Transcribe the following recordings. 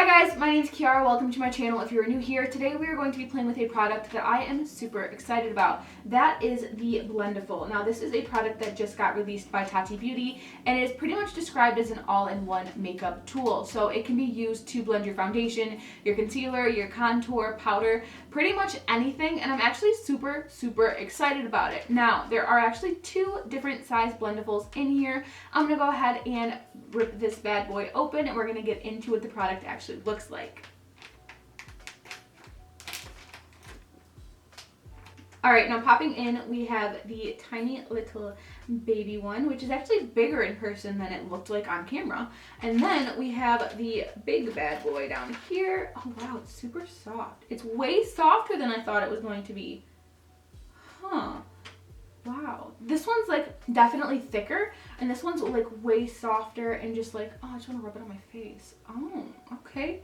Hi guys, my name is Kiara. Welcome to my channel. If you're new here, today we are going to be playing with a product that I am super excited about. That is the Blendiful. Now this is a product that just got released by Tati Beauty and it is pretty much described as an all-in-one makeup tool. So it can be used to blend your foundation, your concealer, your contour, powder, pretty much anything, and I'm actually super excited about it. Now there are actually two different size Blendifuls in here. I'm going to go ahead and rip this bad boy open and we're going to get into what the product actually looks like. Alright, now popping in, we have the tiny little baby one, which is actually bigger in person than it looked like on camera. And then we have the big bad boy down here. Oh wow, it's super soft. It's way softer than I thought it was going to be. Huh. Wow. This one's like definitely thicker, and this one's like way softer and just like, oh, I just want to rub it on my face. Oh, okay.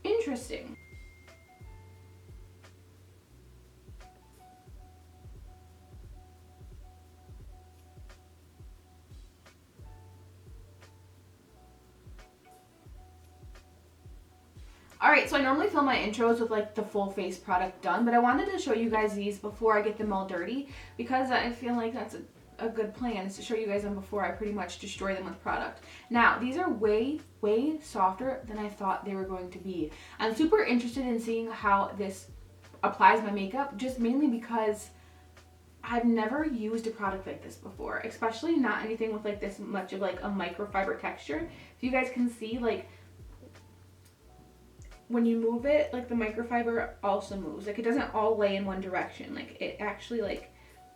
Interesting. Alright, so I normally film my intros with like the full face product done, but I wanted to show you guys these before I get them all dirty because I feel like that's a good plan, is to show you guys them before I pretty much destroy them with product. Now, these are way softer than I thought they were going to be. I'm super interested in seeing how this applies my makeup, just mainly because I've never used a product like this before, especially not anything with like this much of like a microfiber texture. If you guys can see, like, when you move it, like the microfiber also moves. Like it doesn't all lay in one direction. Like it actually like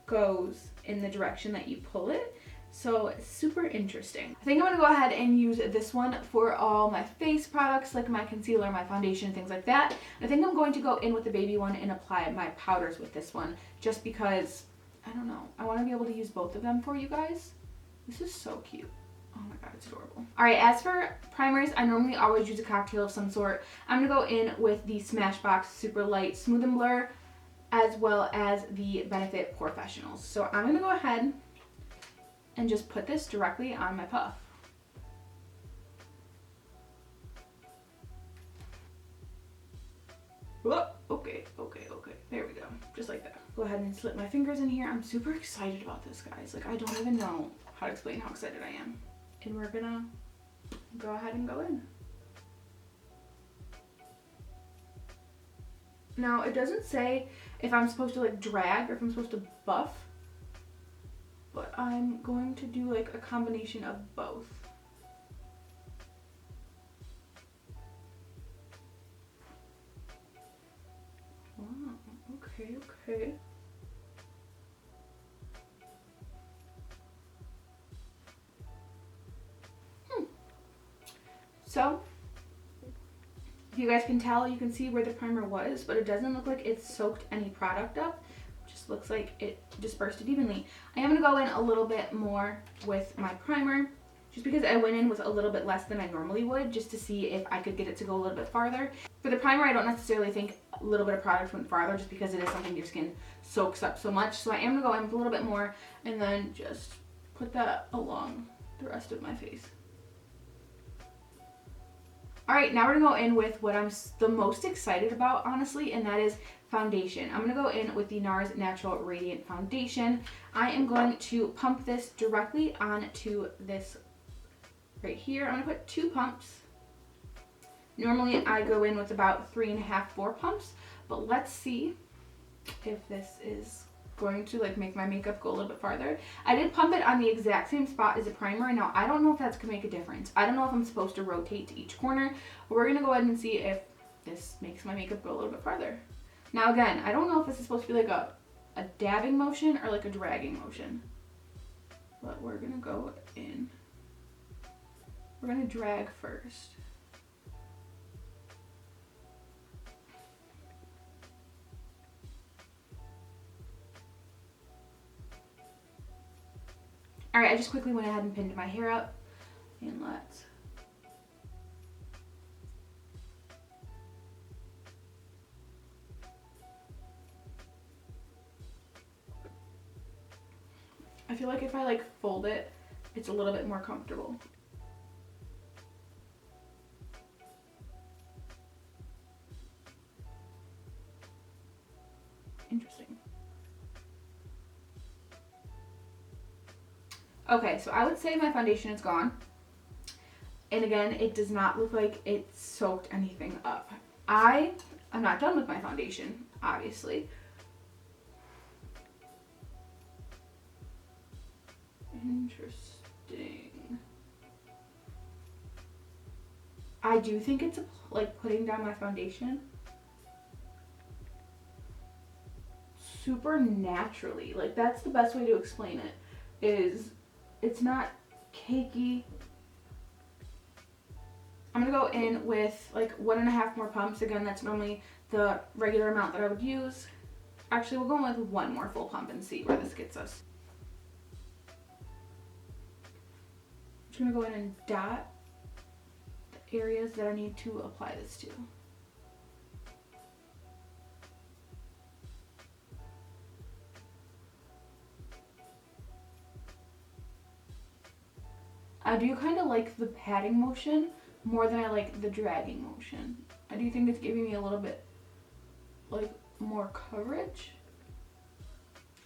goes in the direction that you pull it. So it's super interesting. I think I'm gonna go ahead and use this one for all my face products, like my concealer, my foundation, things like that. I think I'm going to go in with the baby one and apply my powders with this one, just because, I don't know, I wanna be able to use both of them for you guys. This is so cute. Oh my god, it's adorable. Alright, as for primers, I normally always use a cocktail of some sort. I'm going to go in with the Smashbox Super Light Smooth and Blur, as well as the Benefit Professionals. So I'm going to go ahead and just put this directly on my puff. Whoa, okay. There we go. Just like that. Go ahead and slip my fingers in here. I'm super excited about this, guys. Like, I don't even know how to explain how excited I am. And we're gonna go ahead and go in. Now, it doesn't say if I'm supposed to like drag or if I'm supposed to buff, but I'm going to do like a combination of both. Wow, okay. So, if you guys can tell, you can see where the primer was, but it doesn't look like it soaked any product up. It just looks like it dispersed it evenly. I am going to go in a little bit more with my primer, just because I went in with a little bit less than I normally would, just to see if I could get it to go a little bit farther. For the primer, I don't necessarily think a little bit of product went farther, just because it is something your skin soaks up so much. So I am going to go in with a little bit more, and then just put that along the rest of my face. Alright, now we're going to go in with what I'm the most excited about, honestly, and that is foundation. I'm going to go in with the NARS Natural Radiant Foundation. I am going to pump this directly onto this right here. I'm going to put 2 pumps. Normally I go in with about 3.5, 4 pumps, but let's see if this is going to like make my makeup go a little bit farther. I did pump it on the exact same spot as a primer. Now I don't know if that's gonna make a difference. I don't know if I'm supposed to rotate to each corner, but we're gonna go ahead and see if this makes my makeup go a little bit farther. Now again, I don't know if this is supposed to be like a dabbing motion or like a dragging motion, but we're gonna go in. We're gonna drag first. Alright, I just quickly went ahead and pinned my hair up, and let's I feel like if I like fold it, it's a little bit more comfortable. Okay, so I would say my foundation is gone. And again, it does not look like it soaked anything up. I'm not done with my foundation, obviously. Interesting. I do think it's like putting down my foundation super naturally. Like, that's the best way to explain it, is it's not cakey. I'm gonna go in with like 1.5 more pumps. Again, that's normally the regular amount that I would use. Actually, we'll go in with 1 more full pump and see where this gets us. I'm just gonna go in and dot the areas that I need to apply this to. I do kind of like the patting motion more than I like the dragging motion. I do think it's giving me a little bit like more coverage.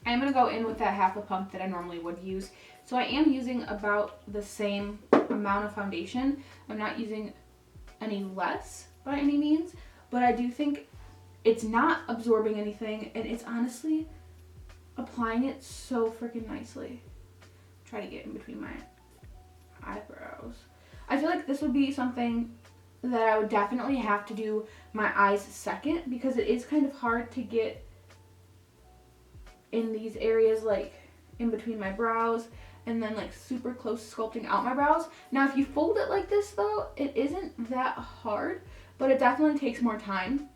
I am going to go in with that half a pump that I normally would use. So I am using about the same amount of foundation. I'm not using any less by any means, but I do think it's not absorbing anything, and it's honestly applying it so freaking nicely. Try to get in between my eyebrows. I feel like this would be something that I would definitely have to do my eyes second, because it is kind of hard to get in these areas, like in between my brows and then like super close sculpting out my brows. Now if you fold it like this though, it isn't that hard, but it definitely takes more time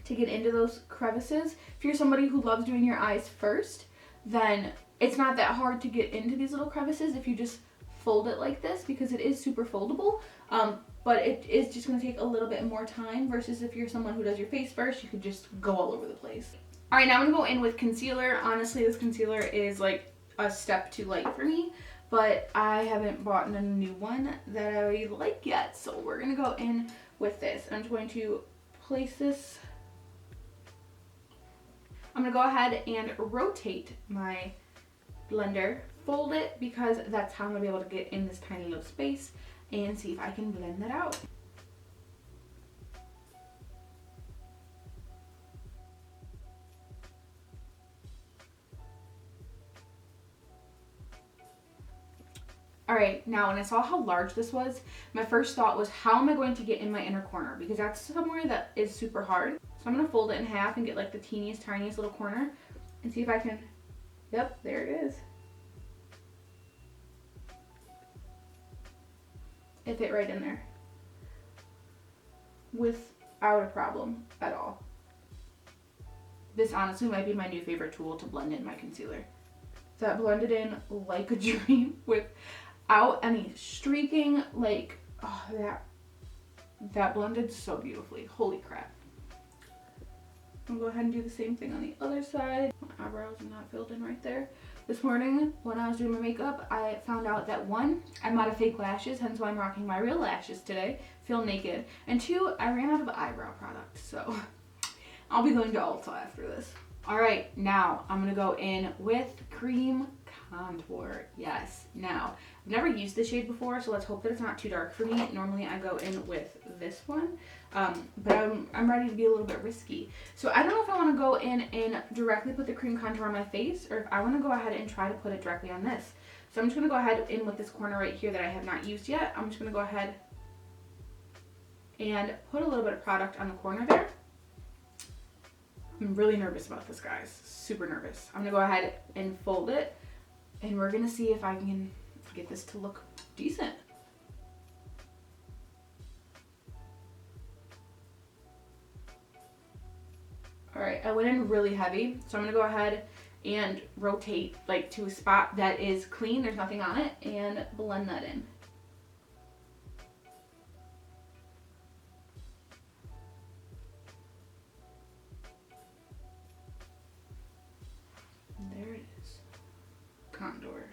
to get into those crevices. If you're somebody who loves doing your eyes first, then it's not that hard to get into these little crevices if you just fold it like this, because it is super foldable, but it is just going to take a little bit more time versus if you're someone who does your face first, you could just go all over the place. All right, now I'm going to go in with concealer. Honestly, this concealer is like a step too light for me, but I haven't bought a new one that I like yet, so we're going to go in with this. I'm just going to place this. I'm going to go ahead and rotate my blender, fold it, because that's how I'm going to be able to get in this tiny little space, and see if I can blend that out. Alright, now when I saw how large this was, my first thought was, how am I going to get in my inner corner? Because that's somewhere that is super hard. So I'm going to fold it in half and get like the teeniest, tiniest little corner and see if I can, yep, there it is. It fit right in there without a problem at all. This honestly might be my new favorite tool to blend in my concealer. That blended in like a dream without any streaking. Like, oh, that blended so beautifully. Holy crap. I'm gonna go ahead and do the same thing on the other side. My eyebrows are not filled in right there. This morning when I was doing my makeup, I found out that 1, I'm out of fake lashes, hence why I'm rocking my real lashes today. Feel naked. And 2, I ran out of eyebrow product, so I'll be going to Ulta after this. All right, now I'm gonna go in with cream contour. Yes, now I've never used this shade before, so let's hope that it's not too dark for me. Normally I go in with this one, but I'm ready to be a little bit risky. So I don't know if I want to go in and directly put the cream contour on my face, or if I want to go ahead and try to put it directly on this. So I'm just gonna go ahead in with this corner right here that I have not used yet. I'm just gonna go ahead and put a little bit of product on the corner there. I'm really nervous about this, guys. Super nervous. I'm gonna go ahead and fold it, and we're gonna see if I can get this to look decent. All right, I went in really heavy, so I'm gonna go ahead and rotate like to a spot that is clean, there's nothing on it, and blend that in. There it is. Contour.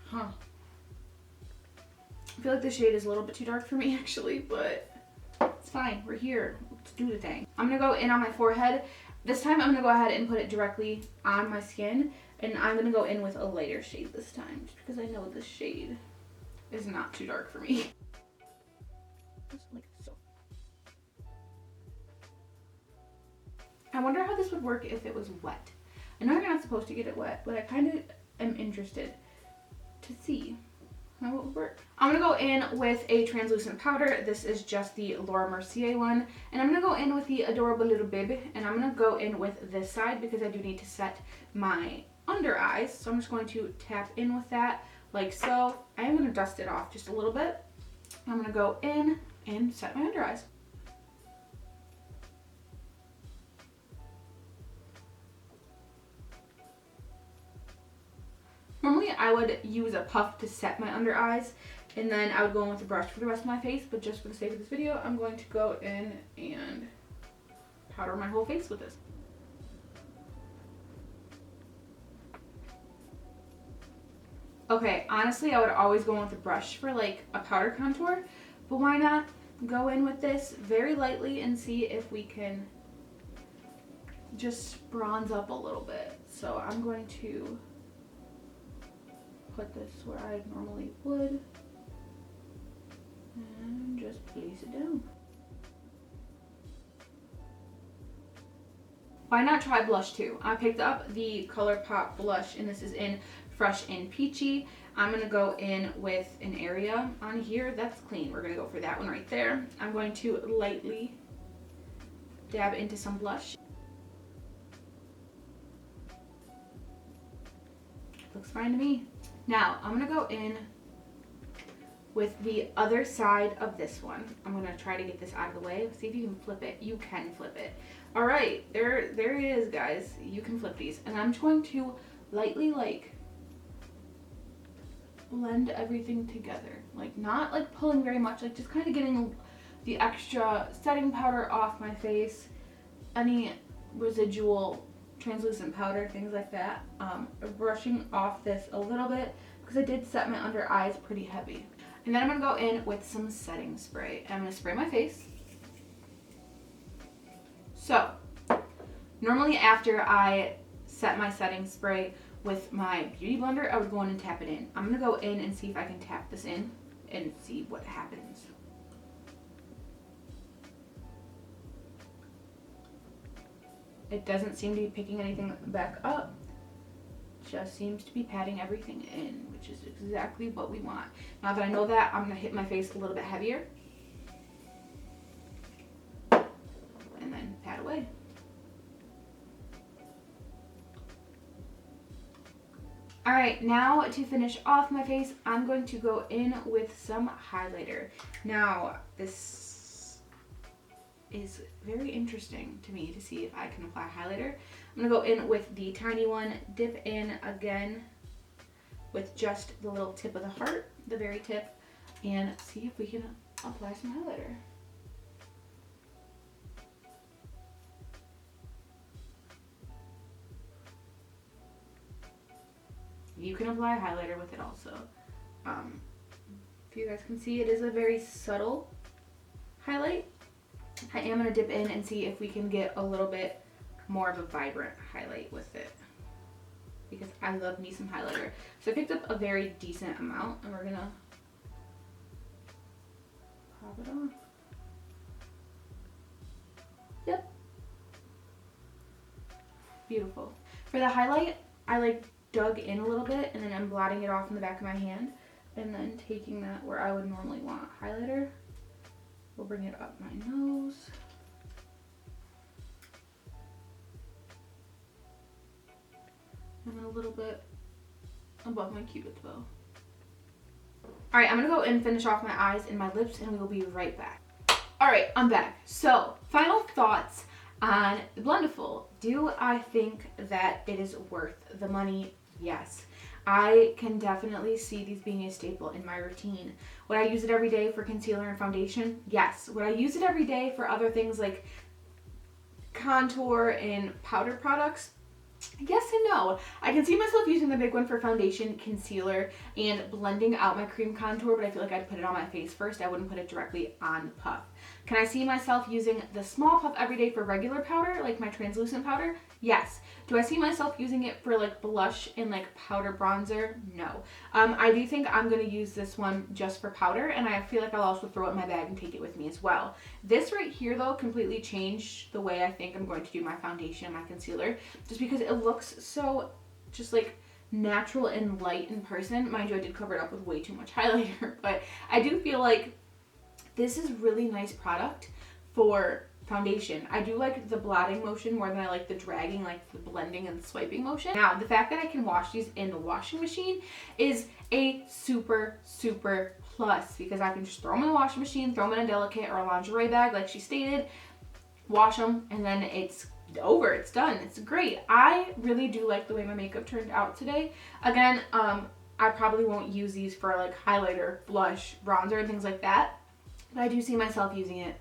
Huh. I feel like this shade is a little bit too dark for me actually, but it's fine. We're here. Let's do the thing. I'm gonna go in on my forehead. This time I'm going to go ahead and put it directly on my skin, and I'm going to go in with a lighter shade this time, just because I know this shade is not too dark for me. Just like so. I wonder how this would work if it was wet. I know you're not supposed to get it wet, but I kind of am interested to see how it would work. I'm gonna go in with a translucent powder. This is just the Laura Mercier one. And I'm gonna go in with the Adorable Little Bib. And I'm gonna go in with this side because I do need to set my under eyes. So I'm just going to tap in with that like so. I am gonna dust it off just a little bit. I'm gonna go in and set my under eyes. Normally I would use a puff to set my under eyes, and then I would go in with a brush for the rest of my face, but just for the sake of this video, I'm going to go in and powder my whole face with this. Okay, honestly I would always go in with a brush for like a powder contour, but why not go in with this very lightly and see if we can just bronze up a little bit. So I'm going to put this where I normally would and just place it down. Why not try blush too? I picked up the ColourPop blush, and this is in Fresh and Peachy. I'm gonna go in with an area on here that's clean. We're gonna go for that one right there. I'm going to lightly dab into some blush. Looks fine to me. Now, I'm going to go in with the other side of this one. I'm going to try to get this out of the way. See if you can flip it. You can flip it. All right, there it is, guys. You can flip these. And I'm just going to lightly, like, blend everything together. Like, not, like, pulling very much. Like, just kind of getting the extra setting powder off my face. Any residual translucent powder, things like that. Brushing off this a little bit because I did set my under eyes pretty heavy. And then I'm gonna go in with some setting spray. And I'm gonna spray my face. So, normally after I set my setting spray with my beauty blender, I would go in and tap it in. I'm gonna go in and see if I can tap this in and see what happens. It doesn't seem to be picking anything back up. Just seems to be patting everything in, which is exactly what we want. Now that I know that, I'm gonna hit my face a little bit heavier. And then pat away. All right, now to finish off my face, I'm going to go in with some highlighter. Now, this is very interesting to me to see if I can apply highlighter. I'm gonna go in with the tiny one, dip in again with just the little tip of the heart, the very tip, and see if we can apply some highlighter. You can apply highlighter with it also. If you guys can see, it is a very subtle highlight. I am going to dip in and see if we can get a little bit more of a vibrant highlight with it, because I love me some highlighter. So I picked up a very decent amount, and we're going to pop it on. Yep. Beautiful. For the highlight, I like dug in a little bit, and then I'm blotting it off in the back of my hand, and then taking that where I would normally want highlighter. We'll bring it up my nose. And a little bit above my cupid's bow. Alright, I'm gonna go and finish off my eyes and my lips, and we will be right back. Alright, I'm back. So, final thoughts on the Blendiful. Do I think that it is worth the money? Yes. I can definitely see these being a staple in my routine. Would I use it every day for concealer and foundation? Yes. Would I use it every day for other things like contour and powder products? Yes and no. I can see myself using the big one for foundation, concealer, and blending out my cream contour, but I feel like I'd put it on my face first. I wouldn't put it directly on the puff. Can I see myself using the small puff every day for regular powder, like my translucent powder? Yes. Do I see myself using it for like blush and like powder bronzer? No. I do think I'm going to use this one just for powder, and I feel like I'll also throw it in my bag and take it with me as well. This right here though completely changed the way I think I'm going to do my foundation and my concealer, just because it looks so just like natural and light in person. Mind you, I did cover it up with way too much highlighter, but I do feel like this is really nice product for foundation. I do like the blotting motion more than I like the dragging, like the blending and swiping motion. Now, the fact that I can wash these in the washing machine is a super, super plus, because I can just throw them in the washing machine, throw them in a delicate or a lingerie bag like she stated, wash them, and then it's over, it's done. It's great. I really do like the way my makeup turned out today. Again, I probably won't use these for like highlighter, blush, bronzer, and things like that, but I do see myself using it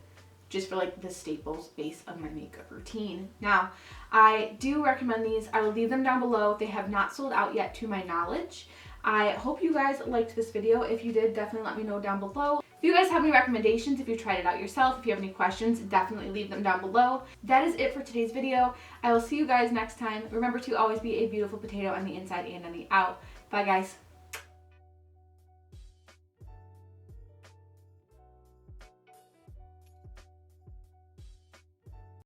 just for like the staples base of my makeup routine. Now, I do recommend these. I will leave them down below. They have not sold out yet to my knowledge. I hope you guys liked this video. If you did, definitely let me know down below. If you guys have any recommendations, if you tried it out yourself, if you have any questions, definitely leave them down below. That is it for today's video. I will see you guys next time. Remember to always be a beautiful potato on the inside and on the out. Bye guys.